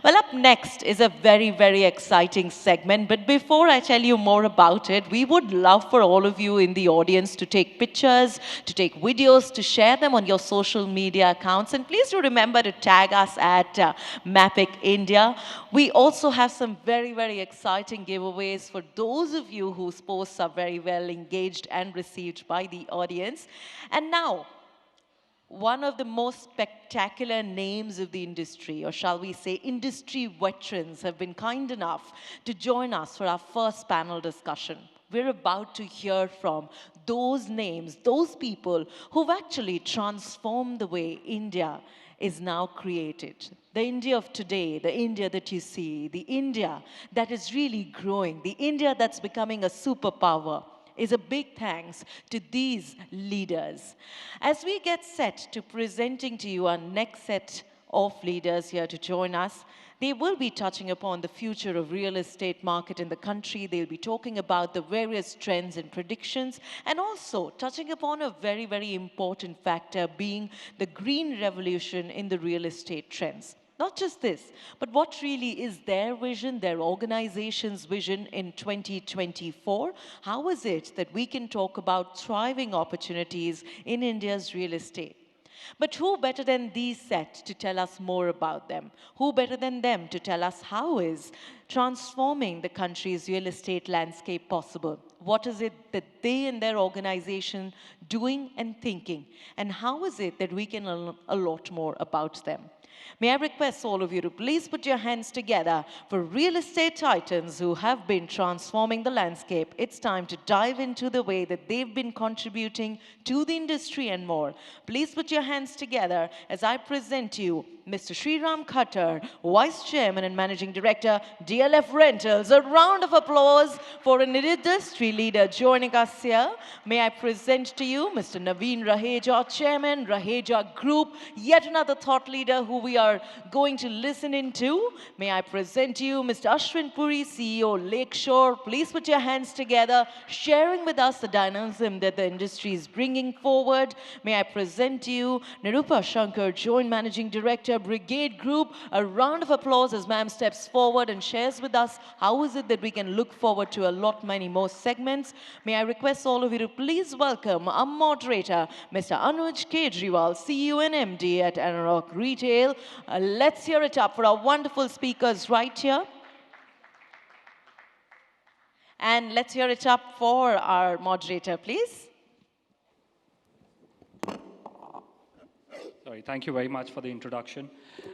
Well, up next is a very, very exciting segment. But before I tell you more about it, we would love for all of you in the audience to take pictures, to take videos, to share them on your social media accounts. And please do remember to tag us at Mapic India. We also have some very, very exciting giveaways for those of you whose posts are very well engaged and received by the audience. And now, one of the most spectacular names of the industry, or shall we say industry veterans, have been kind enough to join us for our first panel discussion. We're about to hear from those names, those people who've actually transformed the way India is now created. The India of today, the India that you see, the India that is really growing, the India that's becoming a superpower is a big thanks to these leaders. As we get set to presenting to you our next set of leaders here to join us, they will be touching upon the future of real estate market in the country. They'll be talking about the various trends and predictions, and also touching upon a very, very important factor being the green revolution in the real estate trends. Not just this, but what really is their vision, their organization's vision in 2024? How is it that we can talk about thriving opportunities in India's real estate? But who better than these set to tell us more about them? Who better than them to tell us how is transforming the country's real estate landscape possible? What is it that they and their organization doing and thinking? And how is it that we can learn a lot more about them? May I request all of you to please put your hands together for real estate titans who have been transforming the landscape. It's time to dive into the way that they've been contributing to the industry and more. Please put your hands together as I present to you Mr. Sriram Khattar, Vice Chairman and Managing Director, DLF Rentals. A round of applause for an industry leader joining us here. May I present to you Mr. Naveen Raheja, Chairman, Raheja Group, yet another thought leader who we are going to listen into. May I present to you Mr. Ashwin Puri, CEO, Lakeshore. Please put your hands together, sharing with us the dynamism that the industry is bringing forward. May I present to you Nirupa Shankar, Joint Managing Director, Brigade Group. A round of applause as ma'am steps forward and shares with us how is it that we can look forward to a lot many more segments. May I request all of you to please welcome our moderator, Mr. Anuj Kejriwal, CEO and MD at Anarok Retail. Let's hear it up for our wonderful speakers right here. And let's hear it up for our moderator, please. Sorry, thank you very much for the introduction.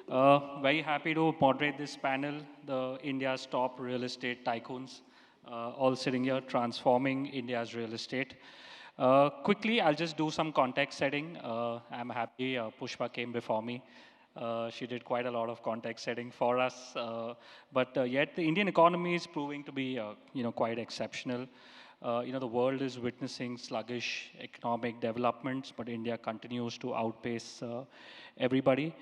Very happy to moderate this panel, the India's top real estate tycoons, all sitting here transforming India's real estate. Quickly, I'll just do some context setting. I'm happy Pushpa came before me. She did quite a lot of context setting for us, but yet the Indian economy is proving to be, quite exceptional. The world is witnessing sluggish economic developments, but India continues to outpace everybody.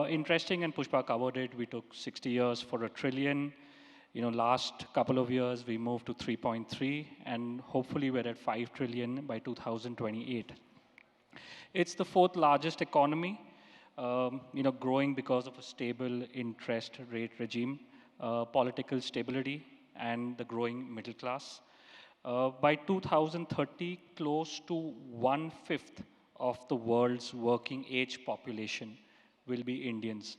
Interesting, and Pushpa covered it. We took 60 years for a trillion. Last couple of years we moved to 3.3, and hopefully we're at 5 trillion by 2028. It's the fourth largest economy. Growing because of a stable interest rate regime, political stability, and the growing middle class. By 2030, close to 1/5 of the world's working age population will be Indians.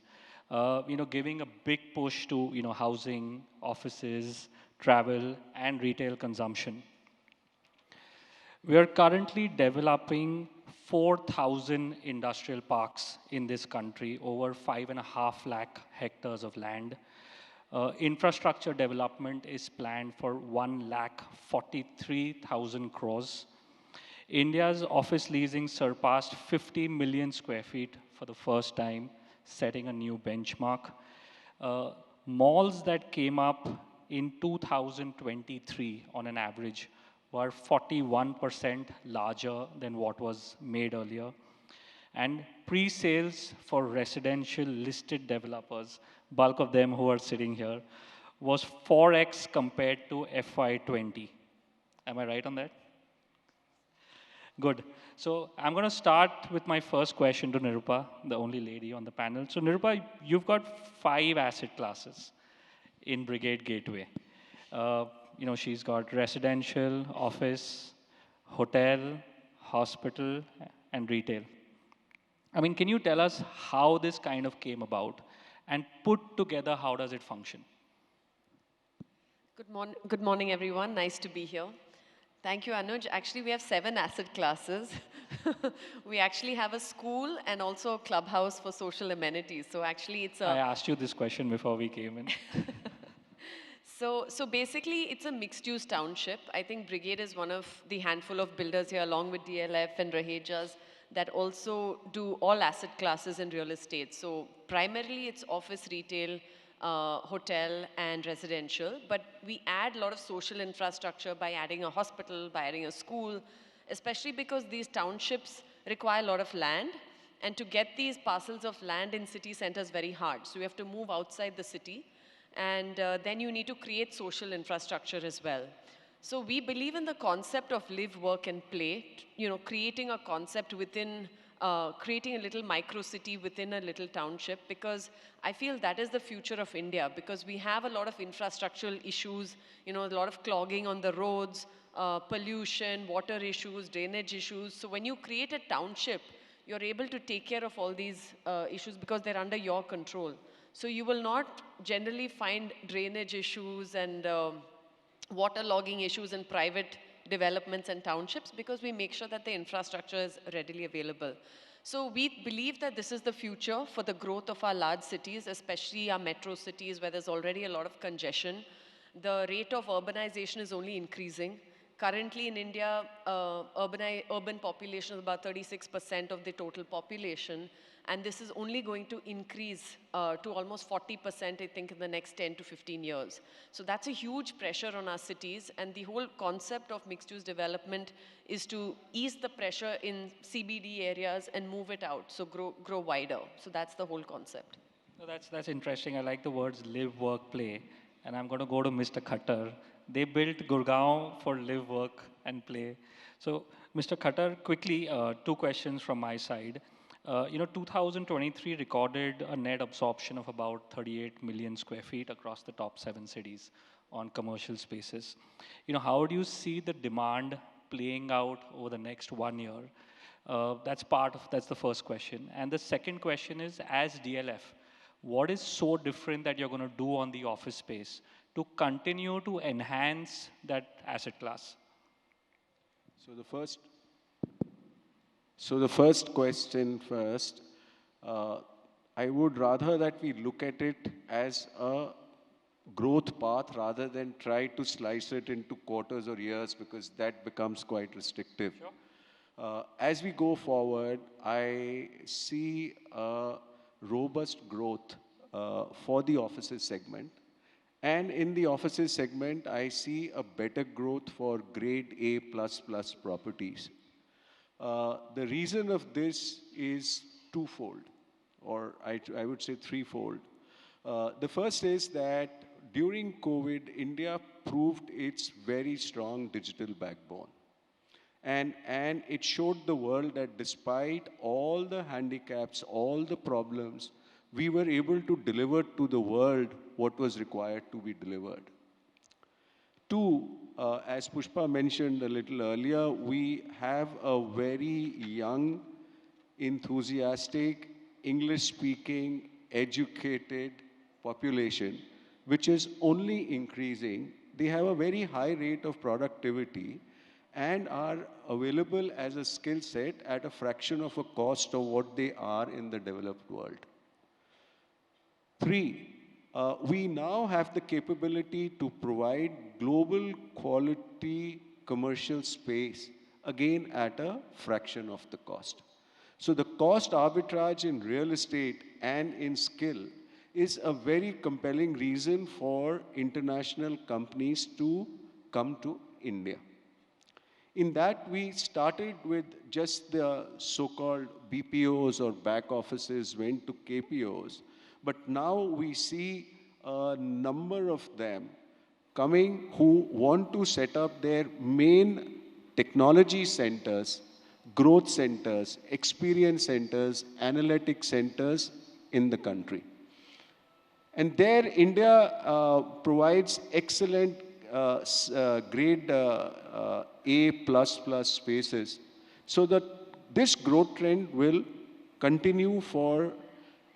Giving a big push to housing, offices, travel, and retail consumption. We are currently developing 4,000 industrial parks in this country, over 5.5 lakh hectares of land. Infrastructure development is planned for 1,43,000 crores. India's office leasing surpassed 50 million square feet for the first time, setting a new benchmark. Malls that came up in 2023 on an average were 41% larger than what was made earlier. And pre-sales for residential listed developers, bulk of them who are sitting here, was 4x compared to FY20. Am I right on that? Good. So I'm going to start with my first question to Nirupa, the only lady on the panel. So Nirupa, you've got 5 asset classes in Brigade Gateway. Uh, she's got residential, office, hotel, hospital, and retail. I mean, can you tell us how this kind of came about, and put together, how does it function? Good morning, everyone. Nice to be here. Thank you, Anuj. Actually, we have 7 asset classes. We actually have a school and also a clubhouse for social amenities. So actually, it's I a asked you this question before we came in. so basically, it's a mixed-use township. I think Brigade is one of the handful of builders here, along with DLF and Rahejas, that also do all asset classes in real estate. So primarily, it's office, retail, hotel, and residential. But we add a lot of social infrastructure by adding a hospital, by adding a school, especially because these townships require a lot of land. And to get these parcels of land in city centers is very hard. So we have to move outside the city, and then you need to create social infrastructure as well. So we believe in the concept of live, work, and play, creating a concept within, creating a little micro city within a little township, because I feel that is the future of India, because we have a lot of infrastructural issues, a lot of clogging on the roads, pollution, water issues, drainage issues. So when you create a township, you're able to take care of all these issues because they're under your control. So you will not generally find drainage issues and water logging issues in private developments and townships, because we make sure that the infrastructure is readily available. So we believe that this is the future for the growth of our large cities, especially our metro cities where there's already a lot of congestion. The rate of urbanization is only increasing. Currently in India, urban population is about 36% of the total population, and this is only going to increase to almost 40%, I think, in the next 10 to 15 years. So that's a huge pressure on our cities, and the whole concept of mixed-use development is to ease the pressure in CBD areas and move it out, so grow wider. So that's the whole concept. No, that's interesting. I like the words live, work, play. And I'm going to go to Mr. Khattar. They built Gurgaon for live, work, and play. So, Mr. Khattar, quickly, 2 questions from my side. 2023 recorded a net absorption of about 38 million square feet across the top 7 cities on commercial spaces. How do you see the demand playing out over the next 1 year? That's the first question. And the second question is, as DLF, what is so different that you're going to do on the office space to continue to enhance that asset class? So the first, so the first question first, uh, I would rather that we look at it as a growth path rather than try to slice it into quarters or years, because that becomes quite restrictive. Sure. As we go forward, I see a robust growth for the offices segment. And in the offices segment, I see a better growth for grade A++ properties. The reason of this is twofold, or I would say threefold. The first is that during COVID, India proved its very strong digital backbone. And it showed the world that despite all the handicaps, all the problems, we were able to deliver to the world what was required to be delivered. Two, as Pushpa mentioned a little earlier, we have a very young, enthusiastic, English speaking, educated population, which is only increasing. They have a very high rate of productivity and are available as a skill set at a fraction of a cost of what they are in the developed world. Three, we now have the capability to provide global quality commercial space, again at a fraction of the cost. So the cost arbitrage in real estate and in skill is a very compelling reason for international companies to come to India. In that, we started with just the so-called BPOs or back offices, went to KPOs. But now we see a number of them coming who want to set up their main technology centers growth centers, experience centers, analytic centers in the country. And there, India provides excellent grade A++ spaces, so that this growth trend will continue for,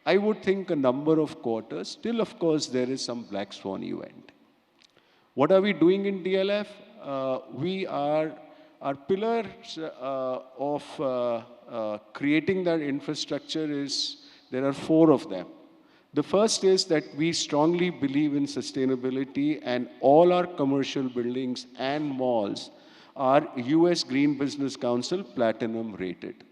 I would think, a number of quarters. Still, of course, there is some black swan event. What are we doing in DLF? Our pillars of creating that infrastructure is, there are four of them. The first is that we strongly believe in sustainability, and all our commercial buildings and malls are US Green Business Council Platinum rated.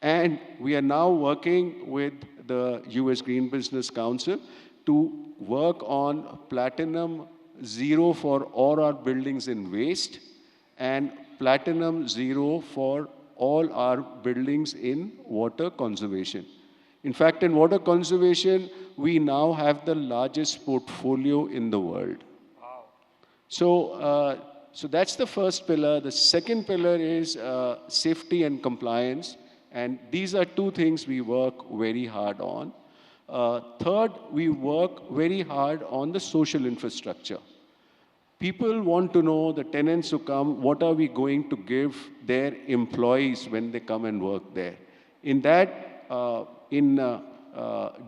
And we are now working with the US Green Business Council to work on Platinum Zero for all our buildings in waste, and Platinum Zero for all our buildings in water conservation. In fact, in water conservation, we now have the largest portfolio in the world. Wow. So that's the first pillar. The second pillar is safety and compliance. And these are two things we work very hard on. Third, we work very hard on the social infrastructure. People want to know, the tenants who come, what are we going to give their employees when they come and work there. In that,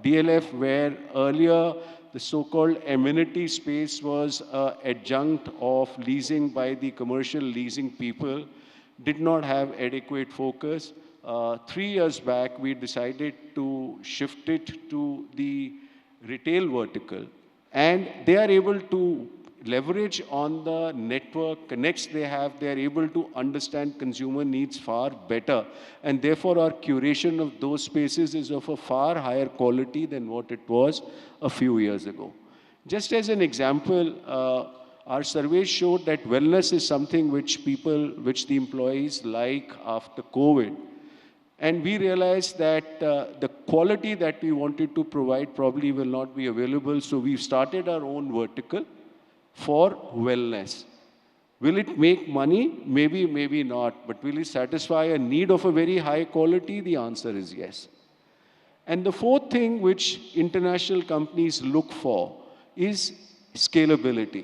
DLF, where earlier the so-called amenity space was an adjunct of leasing by the commercial leasing people, did not have adequate focus. 3 years back, we decided to shift it to the retail vertical, and they are able to leverage on the network connects they have. They are able to understand consumer needs far better, and therefore our curation of those spaces is of a far higher quality than what it was a few years ago. Just as an example, our surveys showed that wellness is something which the employees like after COVID. And we realized that the quality that we wanted to provide probably will not be available, so we've started our own vertical for wellness. Will it make money? Maybe, maybe not. But will it satisfy a need of a very high quality? The answer is yes. And the fourth thing which international companies look for is scalability.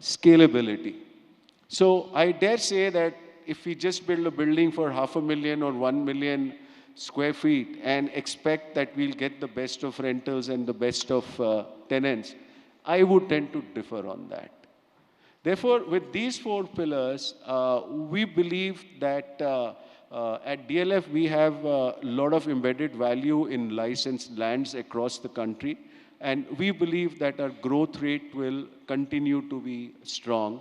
Scalability. So I dare say that if we just build a building for 500,000 or 1 million square feet and expect that we'll get the best of rentals and the best of tenants, I would tend to differ on that. Therefore, with these four pillars, we believe that at DLF we have a lot of embedded value in licensed lands across the country, and we believe that our growth rate will continue to be strong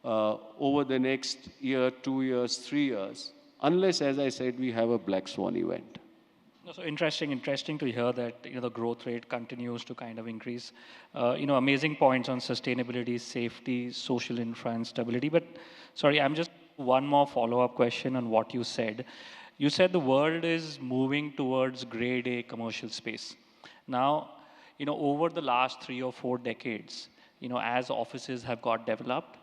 over the next year, 2 years, 3 years, unless, as I said, we have a black swan event. So interesting to hear that the growth rate continues to kind of increase. Amazing points on sustainability, safety, social infra, and stability. But sorry, I'm just one more follow-up question on what you said. You said the world is moving towards grade A commercial space. Now, over the last 3 or 4 decades, as offices have got developed,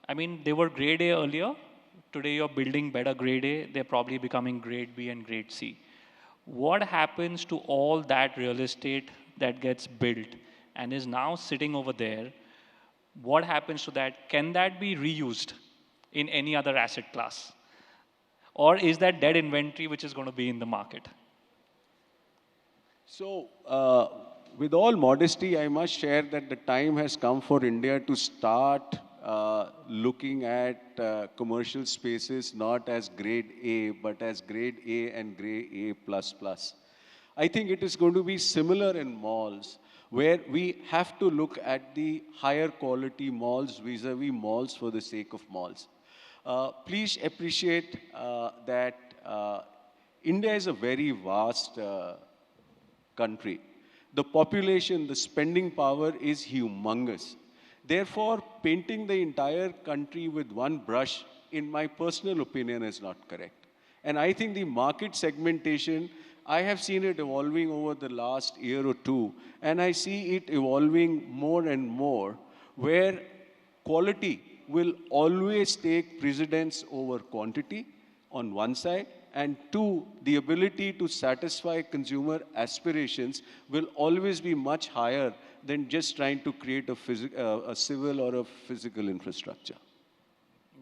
I mean, they were grade A earlier. Today, you're building better grade A. They're probably becoming grade B and grade C. What happens to all that real estate that gets built and is now sitting over there? What happens to that? Can that be reused in any other asset class? Or is that dead inventory which is going to be in the market? So, with all modesty, I must share that the time has come for India to start looking at commercial spaces not as grade A, but as grade A and grade A++. I think it is going to be similar in malls, where we have to look at the higher quality malls vis-a-vis malls for the sake of malls. Please appreciate that India is a very vast country. The population, the spending power is humongous. Therefore, painting the entire country with one brush, in my personal opinion, is not correct. And I think the market segmentation, I have seen it evolving over the last year or two, and I see it evolving more and more, where quality will always take precedence over quantity, on one side, and two, the ability to satisfy consumer aspirations will always be much higher than just trying to create a civil or a physical infrastructure.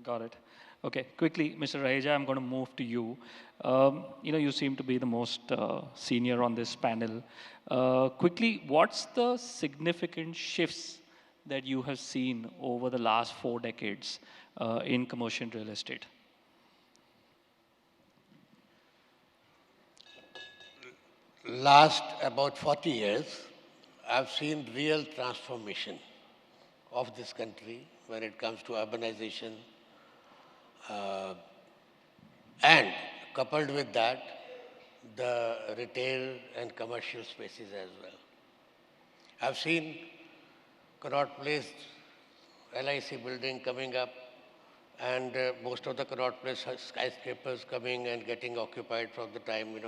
Got it. Okay, quickly, Mr. Raheja, I'm going to move to you. You seem to be the most senior on this panel. Quickly, what's the significant shifts that you have seen over the last 4 decades in commercial real estate? Last about 40 years, I've seen real transformation of this country when it comes to urbanization, and coupled with that, the retail and commercial spaces as well. I've seen Connaught Place LIC building coming up, and most of the Connaught Place skyscrapers coming and getting occupied from the time,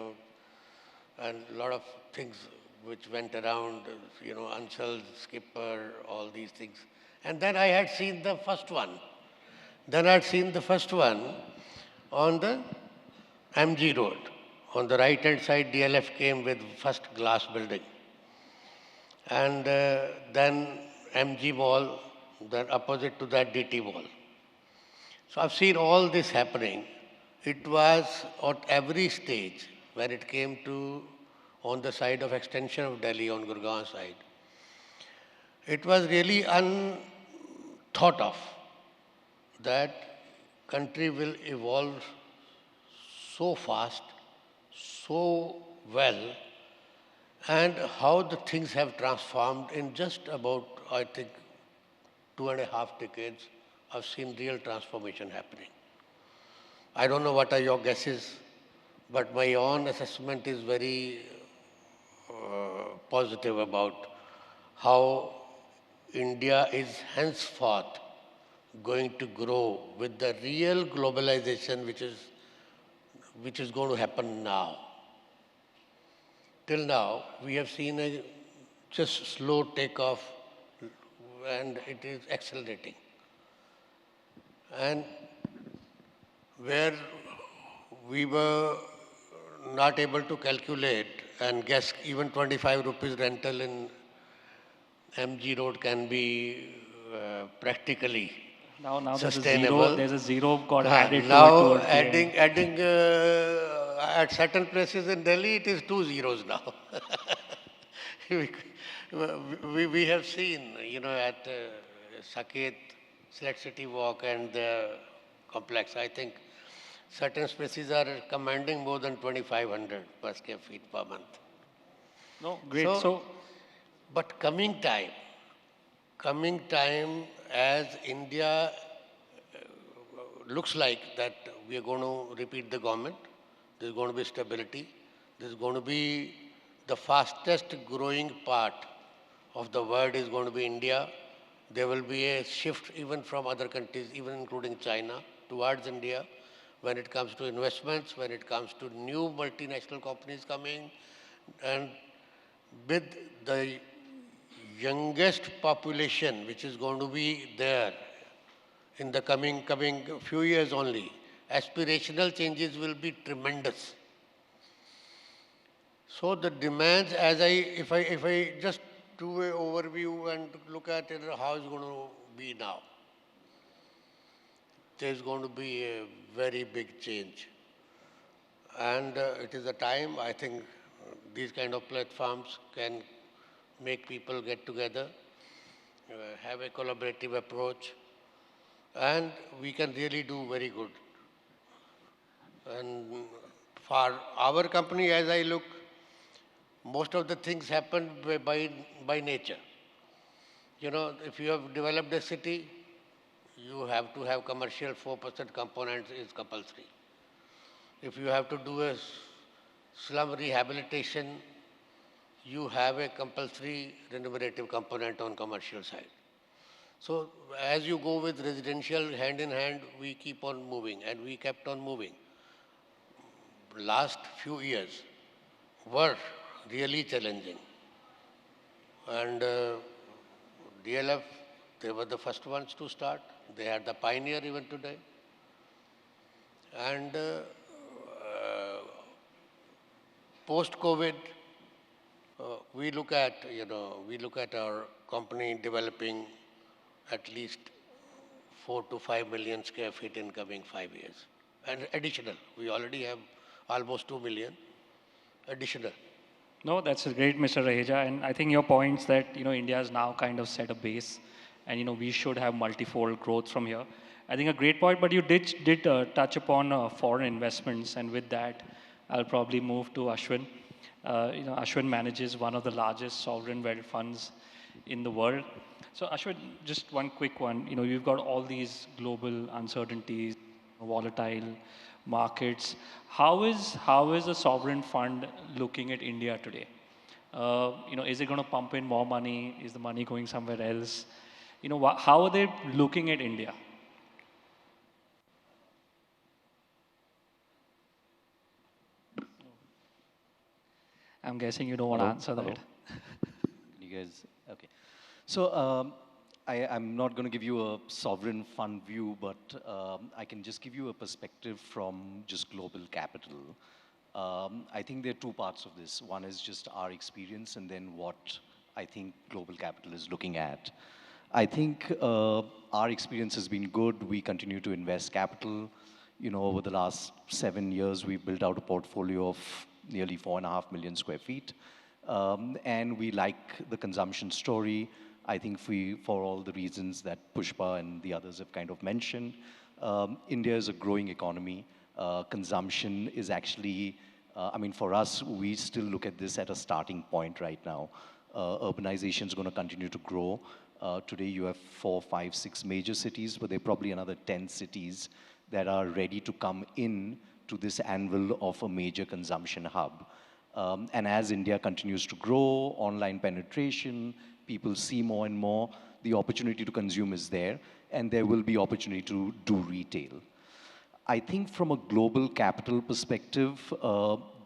and a lot of things which went around, Ansal, Skipper, all these things. And then I had seen the first one. On the MG Road. On the right-hand side, DLF came with first glass building. And then MG Mall, then opposite to that DT Mall. So I've seen all this happening. It was at every stage when it came to on the side of extension of Delhi on Gurgaon side. It was really unthought of that country will evolve so fast, so well, and how the things have transformed in just about, I think, 2.5 decades. I've seen real transformation happening. I don't know what are your guesses, but my own assessment is very positive about how India is henceforth going to grow with the real globalization which is going to happen now. Till now, we have seen a just slow takeoff, and it is accelerating. And where we were not able to calculate and guess even 25 rupees rental in MG Road can be practically Now sustainable. there's a zero got added to it Now towards the end. adding at certain places in Delhi, it is 2 zeros now. we have seen, at Saket, Select City Walk and the complex, I think certain spaces are commanding more than 2,500 per square feet per month. No, great. So But coming time, as India looks like that we are going to repeat the government, there's going to be stability, there's going to be the fastest growing part of the world is going to be India. There will be a shift even from other countries, even including China, towards India when it comes to investments, when it comes to new multinational companies coming, and with the youngest population which is going to be there in the coming few years only, aspirational changes will be tremendous. So the demands, if I just do an overview and look at it, how it's going to be now, there's going to be a very big change. And it is a time, I think, these kind of platforms can make people get together, have a collaborative approach, and we can really do very good. And for our company, as I look, most of the things happen by nature. If you have developed a city, you have to have commercial 4% components is compulsory. If you have to do a slum rehabilitation, you have a compulsory remunerative component on commercial side. So as you go with residential hand in hand, we keep on moving, and we kept on moving. Last few years were really challenging. And DLF, they were the first ones to start. They are the pioneer even today. And post-COVID, we look at our company developing at least 4 to 5 million square feet in coming 5 years. And additional, we already have almost 2 million additional. No, that's great, Mr. Raheja. And I think your points that, India has now kind of set a base and, we should have multifold growth from here. I think a great point, but you did touch upon foreign investments. And with that, I'll probably move to Ashwin. Ashwin manages one of the largest sovereign wealth funds in the world. So Ashwin, just one quick one. You've got all these global uncertainties, volatile markets. How is a sovereign fund looking at India today? Is it going to pump in more money? Is the money going somewhere else? How are they looking at India? I'm guessing you don't want to Hello? answer Hello? that. Can you guys? Okay. So I'm not going to give you a sovereign fund view, but I can just give you a perspective from just global capital. I think there are two parts of this. One is just our experience, and then what I think global capital is looking at. I think our experience has been good. We continue to invest capital. Over the last 7 years, we've built out a portfolio of nearly 4.5 million square feet. And we like the consumption story. I think for all the reasons that Pushpa and the others have kind of mentioned, India is a growing economy. Consumption is actually, for us, we still look at this at a starting point right now. Urbanization is going to continue to grow. Today you have 4, 5, 6 major cities, but there are probably another 10 cities that are ready to come in to this anvil of a major consumption hub. And as India continues to grow, online penetration, people see more and more, the opportunity to consume is there, and there will be opportunity to do retail. I think from a global capital perspective,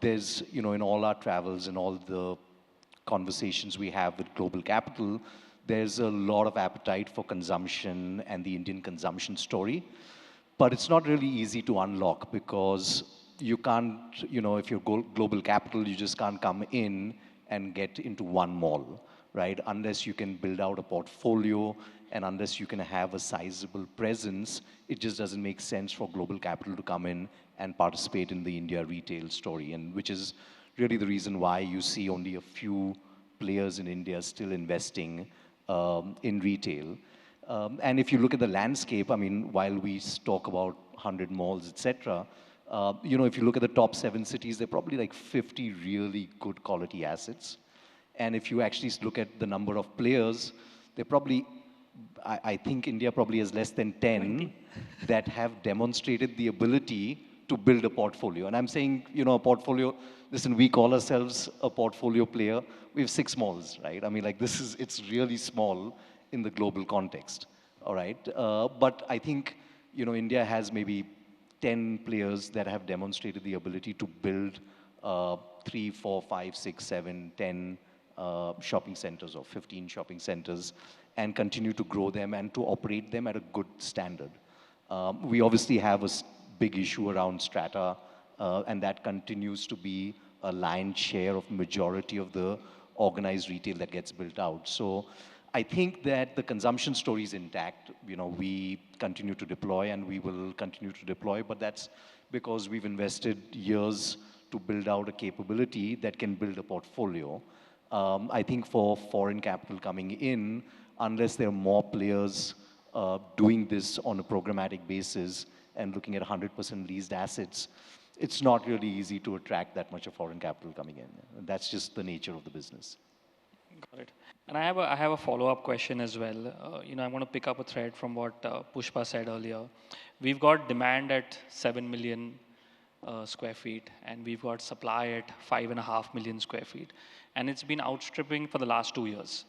there's, in all our travels and all the conversations we have with global capital, there's a lot of appetite for consumption and the Indian consumption story. But it's not really easy to unlock because you can't, if you're global capital, you just can't come in and get into one mall, right? Unless you can build out a portfolio and unless you can have a sizable presence, it just doesn't make sense for global capital to come in and participate in the India retail story, and which is really the reason why you see only a few players in India still investing in retail. And if you look at the landscape, while we talk about 100 malls, etc., if you look at the top 7 cities, there are probably like 50 really good quality assets. And if you actually look at the number of players, there probably, I think India probably has less than 10 that have demonstrated the ability to build a portfolio. And I'm saying, a portfolio, listen, we call ourselves a portfolio player. We have 6 malls, right? It's really small in the global context, all right? But I think, India has maybe 10 players that have demonstrated the ability to build 3, 4, 5, 6, 7, 10 shopping centers or 15 shopping centers and continue to grow them and to operate them at a good standard. We obviously have a big issue around strata, and that continues to be a lion's share of majority of the organized retail that gets built out. So I think that the consumption story is intact. We continue to deploy and we will continue to deploy, but that's because we've invested years to build out a capability that can build a portfolio. I think for foreign capital coming in, unless there are more players doing this on a programmatic basis and looking at 100% leased assets, it's not really easy to attract that much of foreign capital coming in. That's just the nature of the business. Got it. And I have a follow-up question as well. I want to pick up a thread from what Pushpa said earlier. We've got demand at 7 million square feet, and we've got supply at 5.5 million square feet, and it's been outstripping for the last 2 years.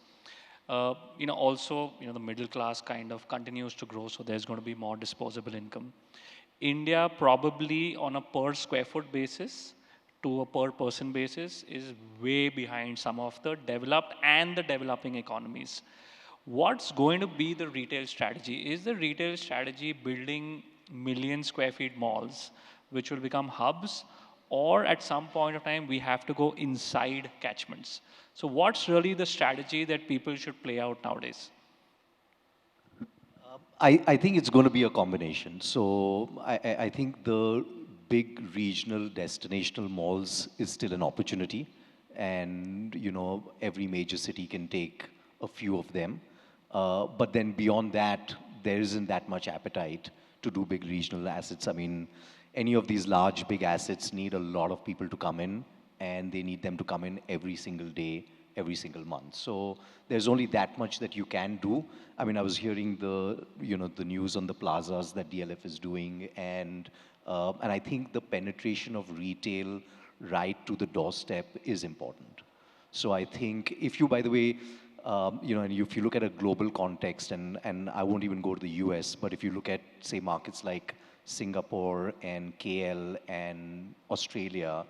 Also, the middle class kind of continues to grow, so there's going to be more disposable income. India probably on a per square foot basis to a per person basis is way behind some of the developed and the developing economies. What's going to be the retail strategy? Is the retail strategy building million square feet malls, which will become hubs, or at some point of time, we have to go inside catchments. So what's really the strategy that people should play out nowadays? I think it's going to be a combination. So I think the big regional destinational malls is still an opportunity, and every major city can take a few of them. But then beyond that, there isn't that much appetite to do big regional assets. I mean, any of these large big assets need a lot of people to come in, and they need them to come in every single day, every single month. So there's only that much that you can do. I mean, I was hearing the news on the plazas that DLF is doing, and I think the penetration of retail right to the doorstep is important. So I think if you, by the way, and if you look at a global context, and I won't even go to the US, but if you look at, say, markets like Singapore and KL and Australia,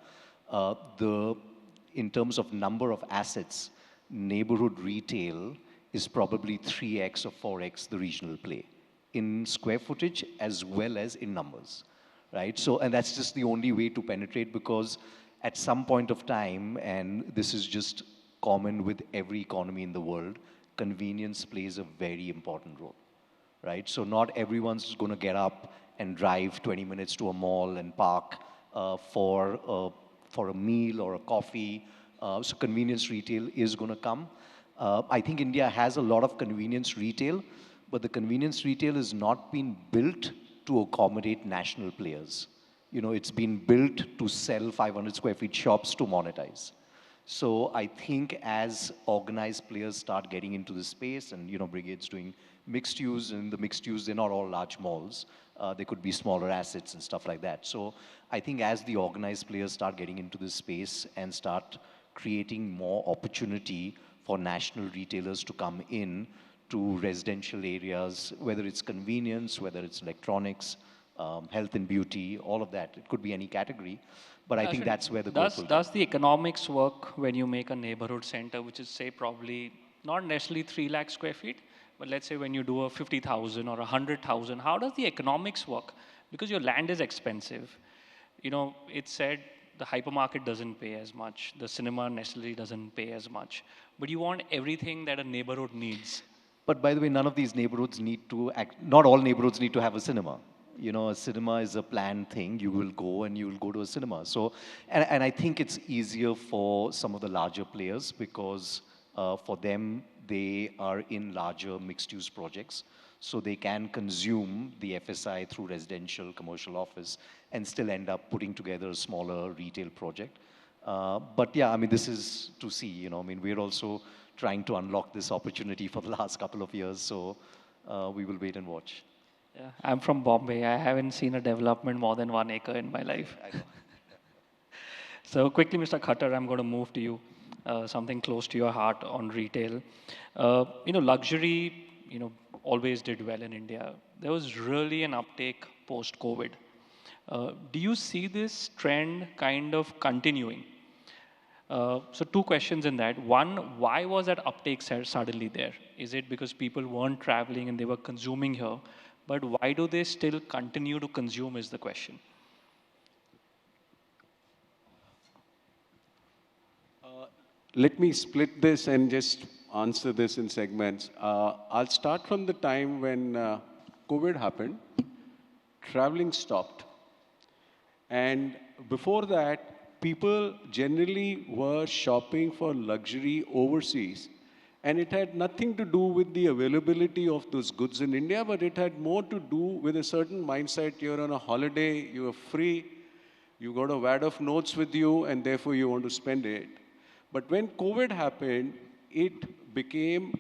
in terms of number of assets, neighborhood retail is probably 3x or 4x the regional play in square footage as well as in numbers, right? So, and that's just the only way to penetrate, because at some point of time, and this is just common with every economy in the world, convenience plays a very important role, right? So not everyone's going to get up and drive 20 minutes to a mall and park for a meal or a coffee. So convenience retail is going to come. I think India has a lot of convenience retail, but the convenience retail has not been built to accommodate national players. It's been built to sell 500 square feet shops to monetize. So I think as organized players start getting into the space, and Brigade's doing mixed use, and the mixed use, they're not all large malls. They could be smaller assets and stuff like that. So I think as the organized players start getting into this space and start creating more opportunity for national retailers to come in to residential areas, whether it's convenience, whether it's electronics, health and beauty, all of that. It could be any category. But I think that's where the growth will Does the economics work when you make a neighborhood center, which is, say, probably not necessarily 3 lakh square feet, but let's say when you do a 50,000 or 100,000, how does the economics work? Because your land is expensive. It's said the hypermarket doesn't pay as much, the cinema necessarily doesn't pay as much, but you want everything that a neighborhood needs. But by the way, none of these neighborhoods need to not all neighborhoods need to have a cinema. A cinema is a planned thing. You will go and you will go to a cinema. So, and I think it's easier for some of the larger players, because for them, they are in larger mixed-use projects. So they can consume the FSI through residential, commercial office, and still end up putting together a smaller retail project. But yeah, I mean, this is to see, I mean, we're also trying to unlock this opportunity for the last couple of years. So we will wait and watch. Yeah, I'm from Bombay. I haven't seen a development more than 1 acre in my life. I know. So quickly, Mr. Khattar, I'm going to move to you. Something close to your heart on retail. Luxury, always did well in India. There was really an uptake post-COVID. Do you see this trend kind of continuing? So 2 questions in that. One, why was that uptake suddenly there? Is it because people weren't traveling and they were consuming here? But why do they still continue to consume is the question. Let me split this and just answer this in segments. I'll start from the time when COVID happened. Traveling stopped. And before that, people generally were shopping for luxury overseas. And it had nothing to do with the availability of those goods in India, but it had more to do with a certain mindset. You're on a holiday, you are free, you got a wad of notes with you, and therefore you want to spend it. But when COVID happened, it became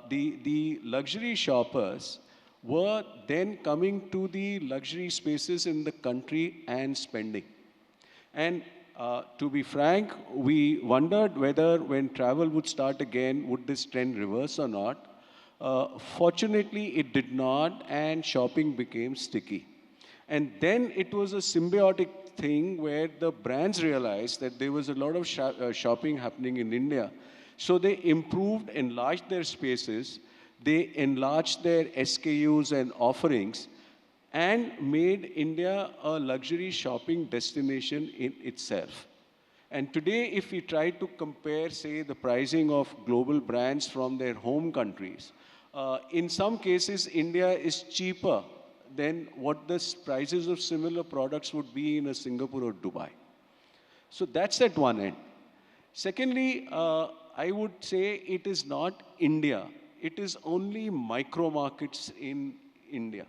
the luxury shoppers were then coming to the luxury spaces in the country and spending. And to be frank, we wondered whether when travel would start again, would this trend reverse or not. Fortunately, it did not, and shopping became sticky. And then it was a symbiotic thing where the brands realized that there was a lot of shopping happening in India. So they improved, enlarged their spaces, they enlarged their SKUs and offerings, and made India a luxury shopping destination in itself. And today, if we try to compare, say, the pricing of global brands from their home countries, in some cases, India is cheaper than what the prices of similar products would be in a Singapore or Dubai. So that's at one end. Secondly, I would say it is not India. It is only micro markets in India.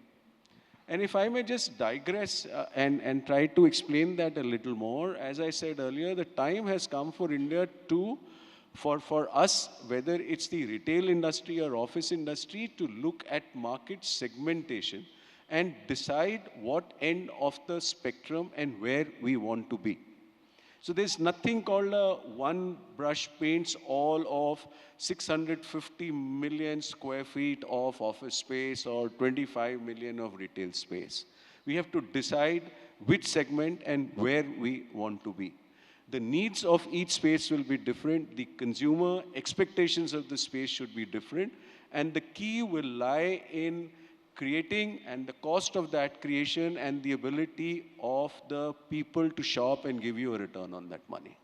And if I may just digress and try to explain that a little more, as I said earlier, the time has come for India to, for us, whether it's the retail industry or office industry, to look at market segmentation and decide what end of the spectrum and where we want to be. So there's nothing called a one brush paints all of 650 million square feet of office space or 25 million of retail space. We have to decide which segment and where we want to be. The needs of each space will be different. The consumer expectations of the space should be different. And the key will lie in creating and the cost of that creation and the ability of the people to shop and give you a return on that money.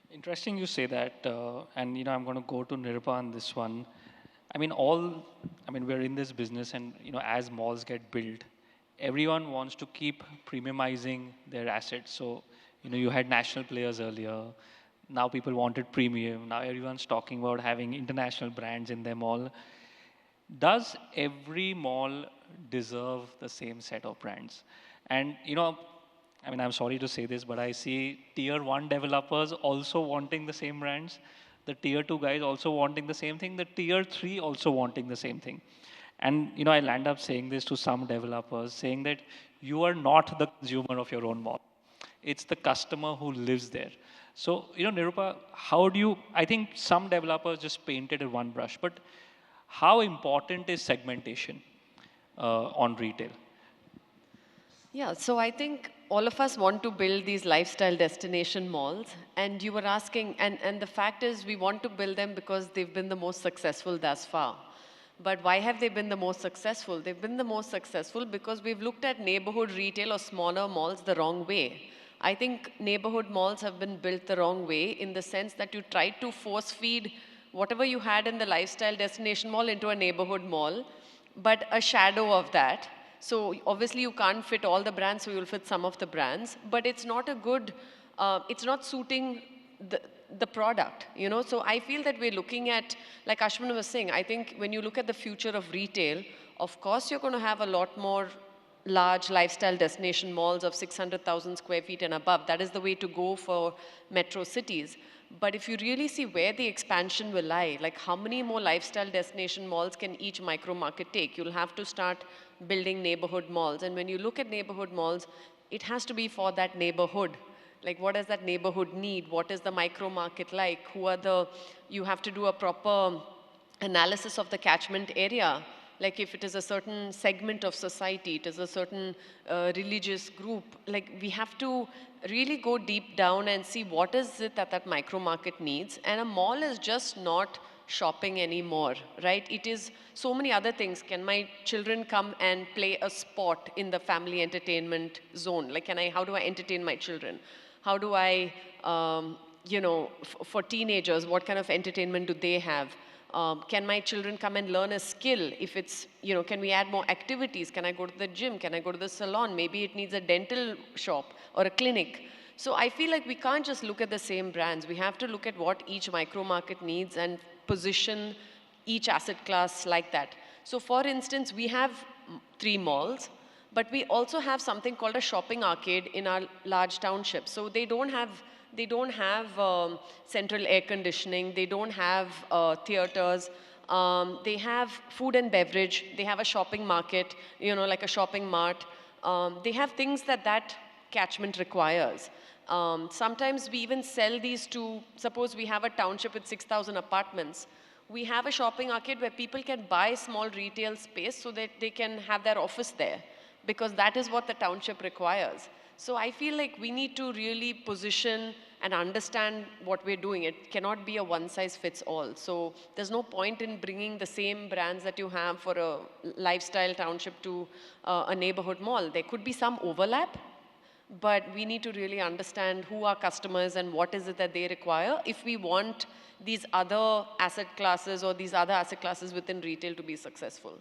Interesting you say that, and I'm going to go to Nirpa on this one. We're in this business, and as malls get built, everyone wants to keep premiumizing their assets. So, you had national players earlier. Now people wanted premium. Now everyone's talking about having international brands in their mall. Does every mall deserve the same set of brands? And I'm sorry to say this, but I see tier one developers also wanting the same brands, the tier two guys also wanting the same thing, the tier three also wanting the same thing. And I'll end up saying this to some developers, saying that you are not the consumer of your own mall. It's the customer who lives there. So, Nirupa, I think some developers just painted in one brush, but how important is segmentation on retail? Yeah, so I think all of us want to build these lifestyle destination malls. And you were asking, and the fact is we want to build them because they've been the most successful thus far. But why have they been the most successful? They've been the most successful because we've looked at neighborhood retail or smaller malls the wrong way. I think neighborhood malls have been built the wrong way in the sense that you try to force feed whatever you had in the lifestyle destination mall into a neighborhood mall, but a shadow of that. So obviously you can't fit all the brands, so you'll fit some of the brands, but it's not a good, it's not suiting the product, So I feel that we're looking at, like Ashwin was saying, I think when you look at the future of retail, of course you're going to have a lot more large lifestyle destination malls of 600,000 square feet and above. That is the way to go for metro cities. But if you really see where the expansion will lie, like how many more lifestyle destination malls can each micro market take? You'll have to start building neighborhood malls. And when you look at neighborhood malls, it has to be for that neighborhood. Like what does that neighborhood need? What is the micro market like? You have to do a proper analysis of the catchment area. Like if it is a certain segment of society, it is a certain religious group, like we have to really go deep down and see what is it that micro market needs. And a mall is just not shopping anymore, right? It is so many other things. Can my children come and play a sport in the family entertainment zone? Like how do I entertain my children? How do I, for teenagers, what kind of entertainment do they have? Can my children come and learn a skill? If it's, can we add more activities? Can I go to the gym? Can I go to the salon? Maybe it needs a dental shop or a clinic. So I feel like we can't just look at the same brands. We have to look at what each micro market needs and position each asset class like that. So for instance, we have 3 malls, but we also have something called a shopping arcade in our large township. So they don't have central air conditioning. They don't have theaters. They have food and beverage. They have a shopping market, like a shopping mart. They have things that catchment requires. Sometimes we even sell these to, suppose we have a township with 6,000 apartments. We have a shopping arcade where people can buy small retail space so that they can have their office there, because that is what the township requires. So I feel like we need to really position and understand what we're doing. It cannot be a one size fits all. So there's no point in bringing the same brands that you have for a lifestyle township to a neighborhood mall. There could be some overlap, but we need to really understand who our customers and what is it that they require if we want these other asset classes or these other asset classes within retail to be successful.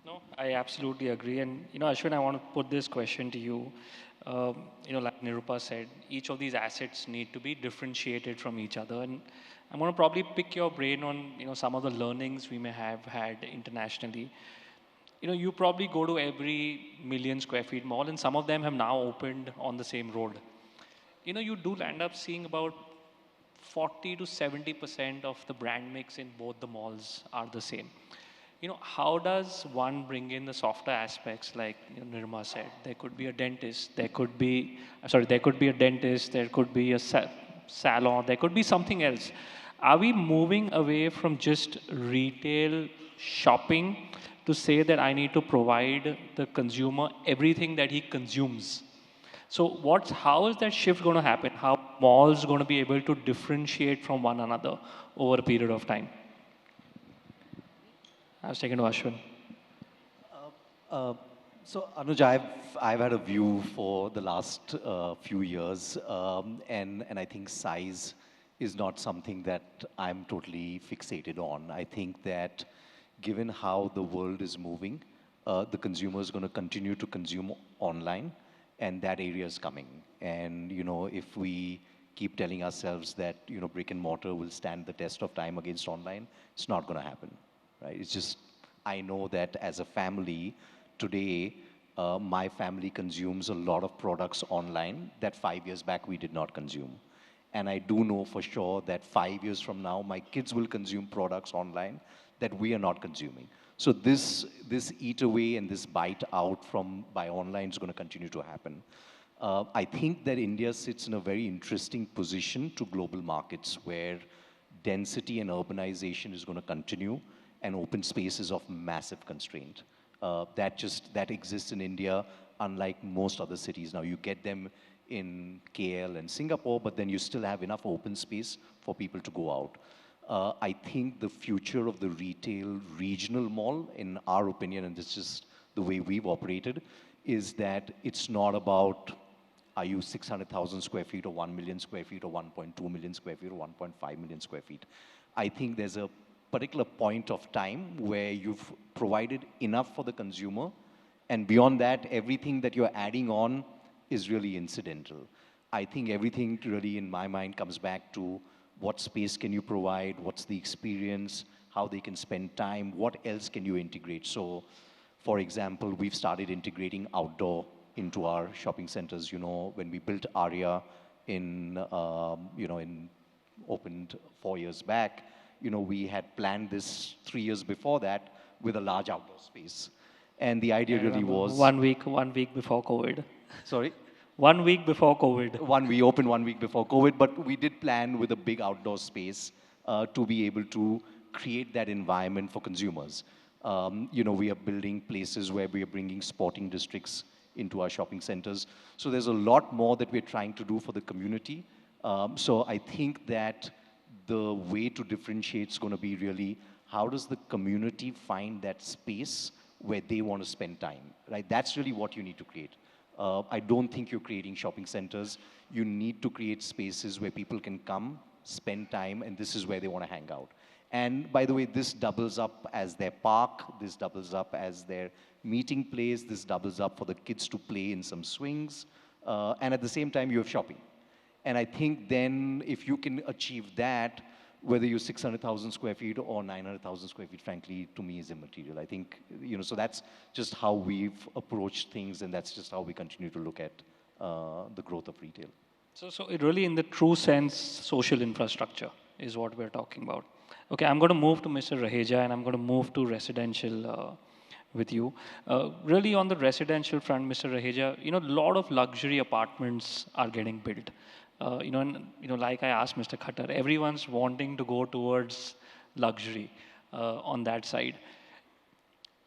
No, I absolutely agree. And, Ashwin, I want to put this question to you. Like Nirupa said, each of these assets need to be differentiated from each other. And I'm going to probably pick your brain on, some of the learnings we may have had internationally. You probably go to every million square feet mall, and some of them have now opened on the same road. You do end up seeing about 40 to 70% of the brand mix in both the malls are the same. How does one bring in the softer aspects like Nirma said? There could be a dentist, there could be a dentist, there could be a salon, there could be something else. Are we moving away from just retail shopping to say that I need to provide the consumer everything that he consumes? So how is that shift going to happen? How malls going to be able to differentiate from one another over a period of time? I was taken to Ashwin. So Anuj, I've had a view for the last few years, and I think size is not something that I'm totally fixated on. I think that given how the world is moving, the consumer is going to continue to consume online, and that area is coming. And if we keep telling ourselves that brick and mortar will stand the test of time against online, it's not going to happen. Right? It's just, I know that as a family, today, my family consumes a lot of products online that 5 years back we did not consume. And I do know for sure that 5 years from now, my kids will consume products online that we are not consuming. So this eat away and this bite out by online is going to continue to happen. I think that India sits in a very interesting position to global markets where density and urbanization is going to continue, and open space is of massive constraint. That exists in India, unlike most other cities. Now you get them in KL and Singapore, but then you still have enough open space for people to go out. I think the future of the retail regional mall, in our opinion, and this is just the way we've operated, is that it's not about are you 600,000 square feet or 1 million square feet or 1.2 million square feet or 1.5 million square feet. I think there's a particular point of time where you've provided enough for the consumer, and beyond that, everything that you're adding on is really incidental. I think everything really, in my mind, comes back to what space can you provide, what's the experience, how they can spend time, what else can you integrate. So, for example, we've started integrating outdoor into our shopping centers. When we built Aria opened 4 years back, we had planned this 3 years before that with a large outdoor space. And the idea really was... 1 week before COVID. Sorry? 1 week before COVID. We opened 1 week before COVID, but we did plan with a big outdoor space to be able to create that environment for consumers. We are building places where we are bringing sporting districts into our shopping centers. So there's a lot more that we're trying to do for the community. So I think that the way to differentiate is going to be really how does the community find that space where they want to spend time, right? That's really what you need to create. I don't think you're creating shopping centers. You need to create spaces where people can come, spend time, and this is where they want to hang out. And by the way, this doubles up as their park, this doubles up as their meeting place, this doubles up for the kids to play in some swings, and at the same time you have shopping. And I think then if you can achieve that, whether you're 600,000 square feet or 900,000 square feet, frankly, to me is immaterial. I think, so that's just how we've approached things, and that's just how we continue to look at the growth of retail. So it really, in the true sense, social infrastructure is what we're talking about. Okay, I'm going to move to Mr. Raheja, and I'm going to move to residential with you. Really, on the residential front, Mr. Raheja, a lot of luxury apartments are getting built. Like I asked Mr. Khattar, everyone's wanting to go towards luxury on that side.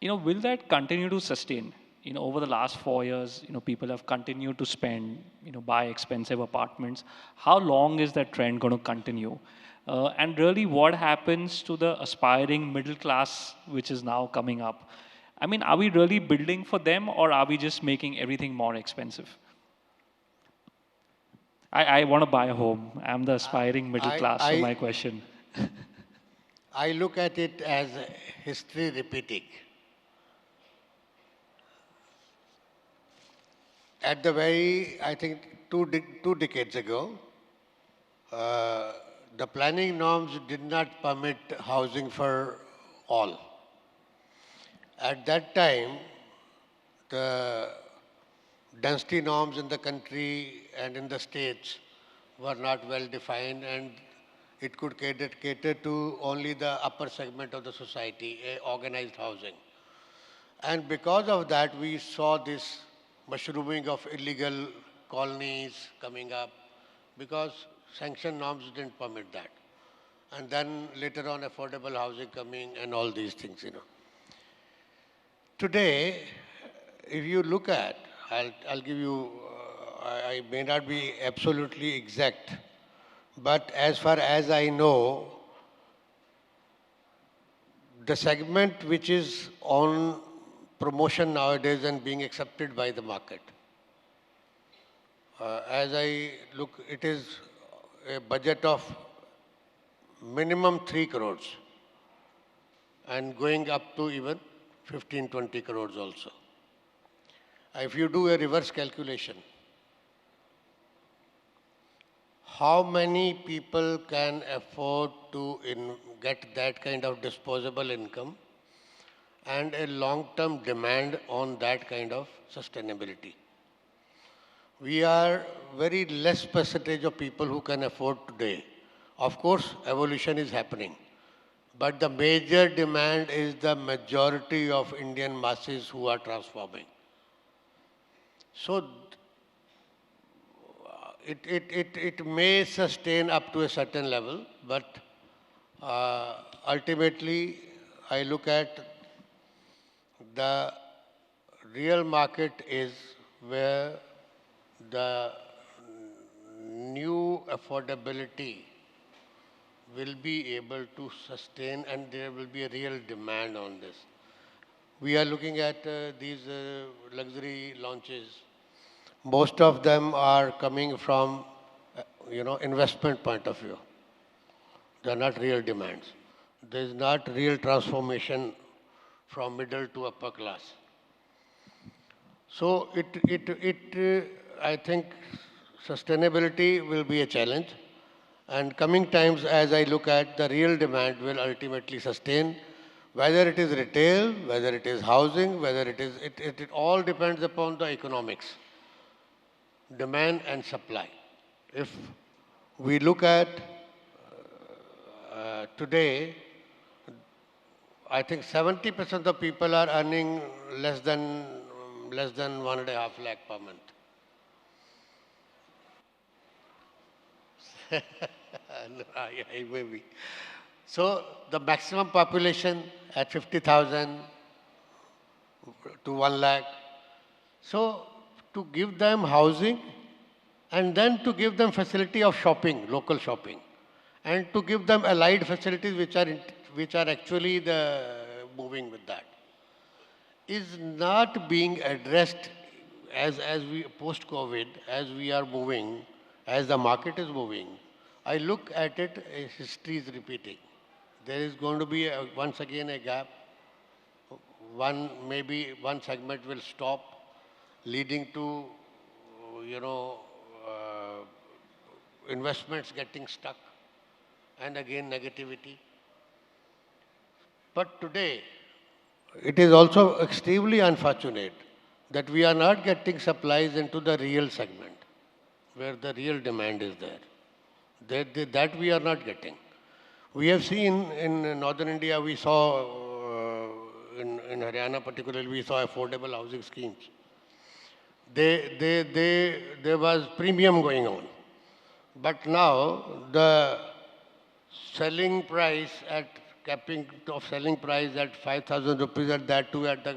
Will that continue to sustain? over the last 4 years, people have continued to spend, buy expensive apartments. How long is that trend going to continue? And really, what happens to the aspiring middle class, which is now coming up? I mean, are we really building for them, or are we just making everything more expensive? I want to buy a home. I'm the aspiring middle I, class, so my I, question. I look at it as history repeating. At the very, I think, two decades ago, uh, the planning norms did not permit housing for all. At that time, the density norms in the country and in the states were not well defined, and it could cater to only the upper segment of the society, organized housing. And because of that, we saw this mushrooming of illegal colonies coming up because sanction norms didn't permit that. And then later on, affordable housing coming and all these things. Today, if you look at, I'll give you, I may not be absolutely exact, but as far as I know, the segment which is on promotion nowadays and being accepted by the market, as I look, it is a budget of minimum 3 crores and going up to even 15, 20 crores also. If you do a reverse calculation, how many people can afford to get that kind of disposable income and a long-term demand on that kind of sustainability? We are very less percentage of people who can afford today. Of course, evolution is happening, but the major demand is the majority of Indian masses who are transforming. So it may sustain up to a certain level, but ultimately I look at the real market is where the new affordability will be able to sustain and there will be a real demand on this. We are looking at these luxury launches. Most of them are coming from, investment point of view. They are not real demands. There is not real transformation from middle to upper class. So I think sustainability will be a challenge. And coming times, as I look at, the real demand will ultimately sustain, whether it is retail, whether it is housing, whether it all depends upon the economics, demand and supply. If we look at today, I think 70% of people are earning less than 1.5 lakh per month. No, I may be. So the maximum population at 50,000 to 1 lakh. So to give them housing and then to give them facility of shopping, local shopping, and to give them allied facilities which are actually moving with that, is not being addressed as we post-COVID, as we are moving, as the market is moving. I look at it, history is repeating. There is going to be once again a gap. Maybe one segment will stop, leading to, investments getting stuck, and again negativity. But today, it is also extremely unfortunate that we are not getting supplies into the real segment, where the real demand is there. That we are not getting. We have seen in northern India, we saw, in Haryana particularly, we saw affordable housing schemes. There was premium going on. But now the selling price at capping of selling price at 5,000 rupees, at that too at the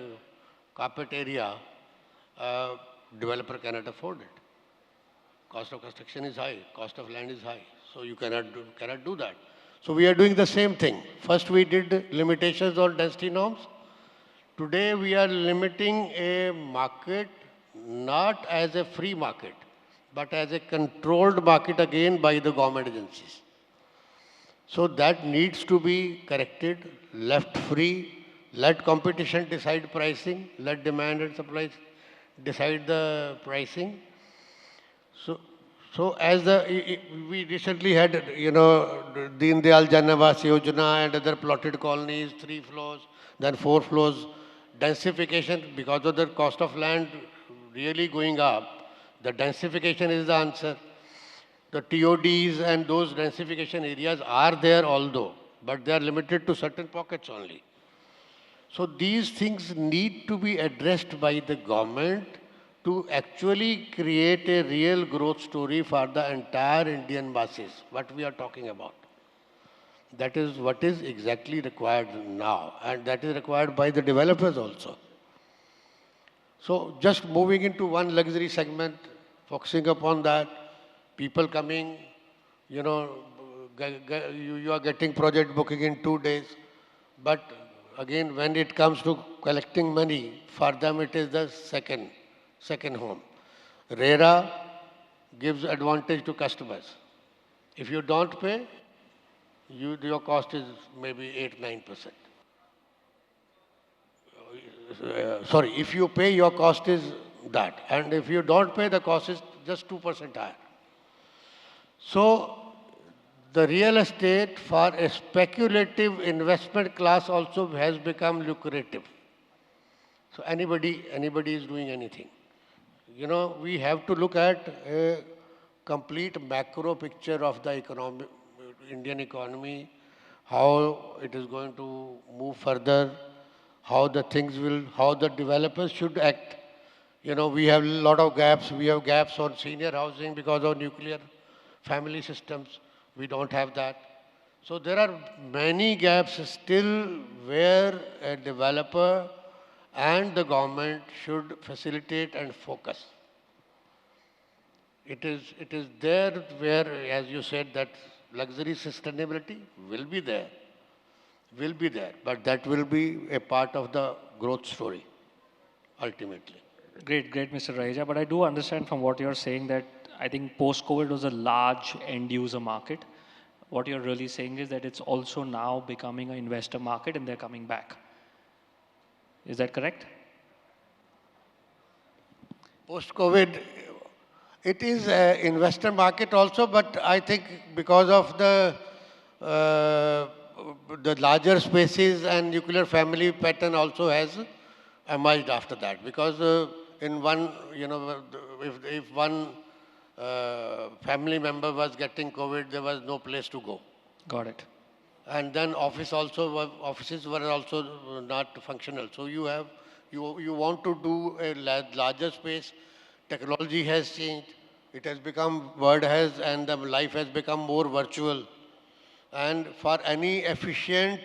carpet area, developer cannot afford it. Cost of construction is high, cost of land is high, so you cannot do that. So we are doing the same thing. First we did limitations on density norms. Today we are limiting a market not as a free market, but as a controlled market again by the government agencies. So that needs to be corrected, left free, let competition decide pricing, let demand and supply decide the pricing. So, so as we recently had, Deen Dayal Jan Awas Yojana and other plotted colonies, 3 floors, then 4 floors, densification because of the cost of land really going up. The densification is the answer. The TODs and those densification areas are there although, but they are limited to certain pockets only. So these things need to be addressed by the government to actually create a real growth story for the entire Indian masses, what we are talking about. That is what is exactly required now, and that is required by the developers also. So just moving into one luxury segment, focusing upon that, people coming, you know, you are getting project booking in 2 days, but again, when it comes to collecting money, for them it is the second home. RERA gives advantage to customers. If you don't pay, your cost is maybe 8-9%. Sorry, if you pay, your cost is that. And if you don't pay, the cost is just 2% higher. So, the real estate for a speculative investment class also has become lucrative. So, anybody is doing anything. You know, we have to look at a complete macro picture of the economy, Indian economy, how it is going to move further, how the developers should act. You know, we have a lot of gaps. We have gaps on senior housing because of nuclear family systems. We don't have that. So there are many gaps still where a developer and the government should facilitate and focus. It is there where, as you said, that luxury sustainability will be there, but that will be a part of the growth story, ultimately. Great, great, Mr. Raheja. But I do understand from what you're saying that I think post-COVID was a large end-user market. What you're really saying is that it's also now becoming an investor market and they're coming back. Is that correct? Post-COVID, it is an investor market also, but I think because of uh, the larger spaces and nuclear family pattern also has emerged after that. Because in one, if one family member was getting COVID, there was no place to go. Got it. And then offices were also not functional. So you want to do a larger space. Technology has changed. It has become, and the life has become more virtual. And for any efficient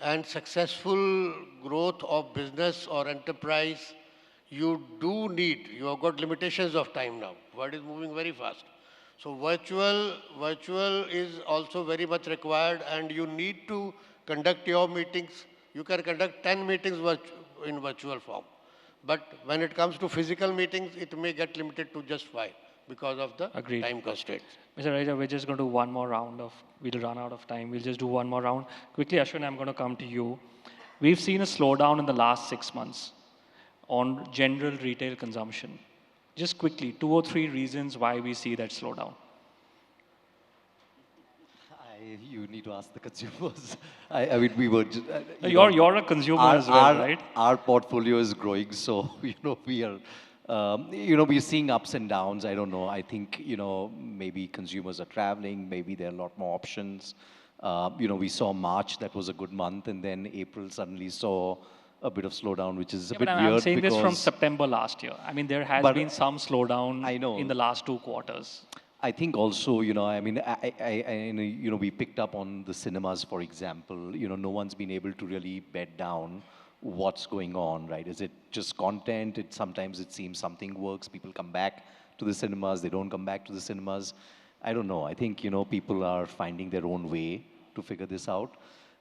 and successful growth of business or enterprise, you have got limitations of time now. World is moving very fast. So virtual is also very much required, and you need to conduct your meetings. You can conduct 10 meetings in virtual form. But when it comes to physical meetings, it may get limited to just 5 because of the Agreed. time constraints. Mr. Raheja, we're just going to do one more round we'll run out of time. We'll just do one more round. Quickly, Ashwin, I'm going to come to you. We've seen a slowdown in the last 6 months on general retail consumption. Just quickly, 2 or 3 reasons why we see that slowdown. You need to ask the consumers. I mean, we were. Just, You're a consumer as well, right? Our portfolio is growing, so we are. We're seeing ups and downs. I don't know. I think maybe consumers are traveling. Maybe there are a lot more options. We saw March, that was a good month, and then April suddenly saw a bit of slowdown, which is a bit weird. I'm saying this from September last year. I mean, there has been some slowdown in the last 2 quarters. I think also, I mean, we picked up on the cinemas, for example. No one's been able to really bed down what's going on, right? Is it just content? Sometimes it seems something works, people come back to the cinemas, they don't come back to the cinemas. I don't know. I think, people are finding their own way to figure this out.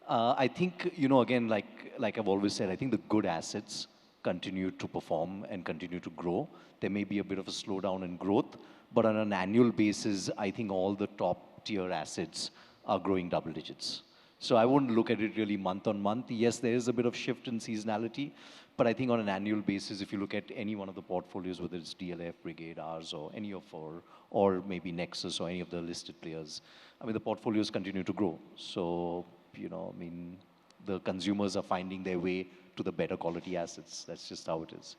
I think, again, like I've always said, I think the good assets continue to perform and continue to grow. There may be a bit of a slowdown in growth, but on an annual basis, I think all the top tier assets are growing double digits. So I wouldn't look at it really month on month. Yes, there is a bit of shift in seasonality, but I think on an annual basis, if you look at any one of the portfolios, whether it's DLF, Brigade, ours, or any of our, or maybe Nexus or any of the listed players, I mean, the portfolios continue to grow. So, I mean, the consumers are finding their way to the better quality assets. That's just how it is.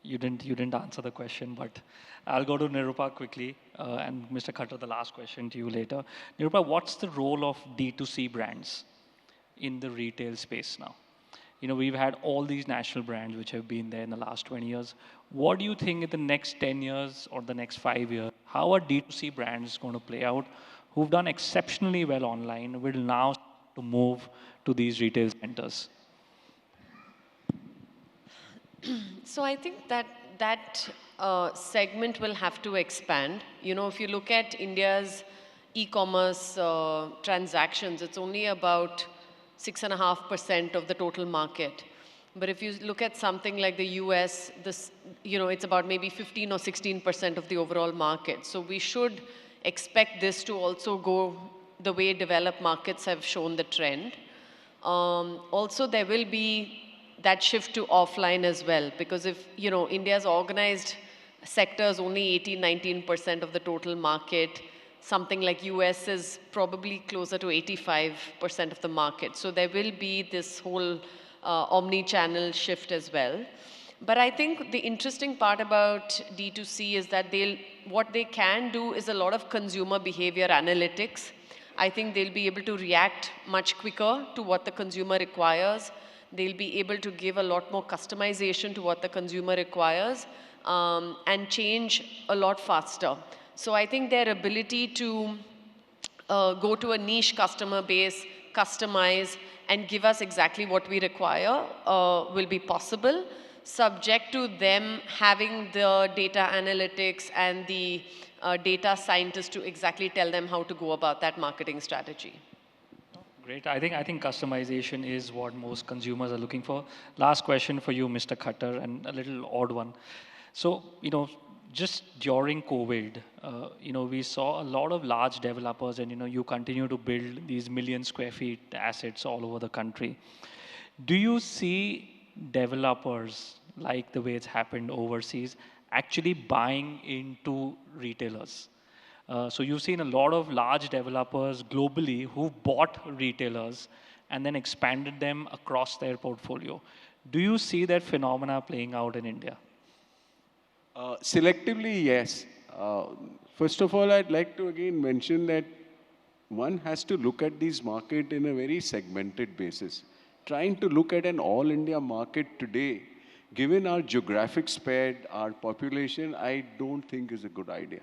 You didn't answer the question, but I'll go to Nirupa quickly, and Mr. Khattar, the last question to you later. Nirupa, what's the role of D2C brands in the retail space now? We've had all these national brands which have been there in the last 20 years. What do you think in the next 10 years or the next 5 years, how are D2C brands going to play out, who've done exceptionally well online, will now to move to these retail centers? So I think that segment will have to expand. If you look at India's e-commerce transactions, it's only about 6.5% of the total market. But if you look at something like the US, it's about maybe 15 or 16% of the overall market. So we should expect this to also go the way developed markets have shown the trend. Also, there will be that shift to offline as well, because if, India's organized sector is only 18-19% of the total market, something like US is probably closer to 85% of the market. So there will be this whole omni-channel shift as well. But I think the interesting part about D2C is that what they can do is a lot of consumer behavior analytics. I think they'll be able to react much quicker to what the consumer requires. They'll be able to give a lot more customization to what the consumer requires, and change a lot faster. So I think their ability to go to a niche customer base, customize, and give us exactly what we require will be possible, subject to them having the data analytics and the data scientists to exactly tell them how to go about that marketing strategy. Great. I think customization is what most consumers are looking for. Last question for you, Mr. Khattar, and a little odd one. So, just during COVID, we saw a lot of large developers, and you continue to build these million square feet assets all over the country. Do you see developers, like the way it's happened overseas, actually buying into retailers? So you've seen a lot of large developers globally who bought retailers and then expanded them across their portfolio. Do you see that phenomena playing out in India? Selectively, yes. First of all, I'd like to again mention that one has to look at these market in a very segmented basis. Trying to look at an all India market today, given our geographic spread, our population, I don't think is a good idea.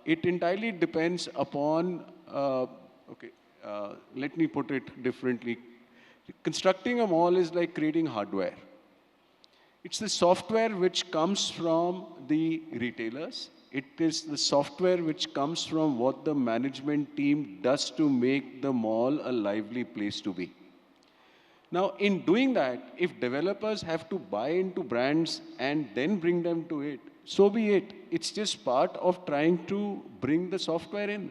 It entirely depends upon, let me put it differently. Constructing a mall is like creating hardware. It's the software which comes from the retailers. It is the software which comes from what the management team does to make the mall a lively place to be. Now, in doing that, if developers have to buy into brands and then bring them to it, so be it. It's just part of trying to bring the software in.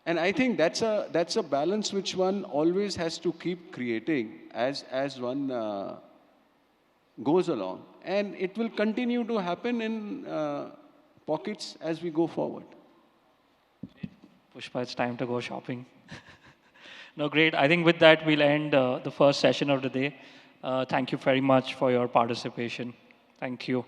And I think that's a balance which one always has to keep creating as one goes along. And it will continue to happen in pockets as we go forward. Pushpa, it's time to go shopping. No, great. I think with that, we'll end the first session of the day. Thank you very much for your participation. Thank you.